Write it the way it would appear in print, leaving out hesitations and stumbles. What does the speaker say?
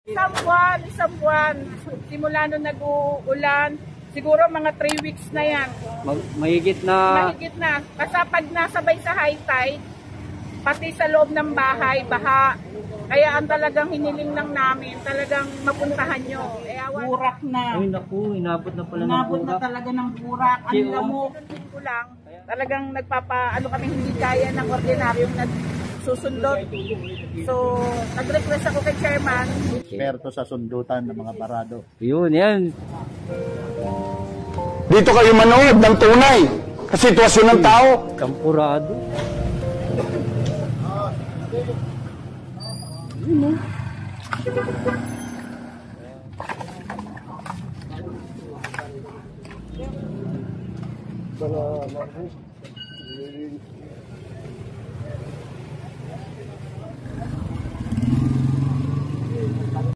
Isang buwan. Simula nung nag-uulan, siguro mga 3 weeks na yan. Mahigit na. Mahigit na. Kasi pag nasabay sa high tide, pati sa loob ng bahay, baha. Kaya ang talagang hiniling lang namin, talagang mapuntahan nyo. Burak na. Ay naku, inabot na pala ng Inabot burak. na talaga ng burak. Ang lamok. Ko lang, talagang nagpapa, kami hindi kaya ng ordinaryong susundot. So, nag-request ako kay chairman. Eksperto sa sundutan ng mga barado. Yun, yan. Dito kayo manood ng tunay sa sitwasyon ng tao. Kampurado. Yun,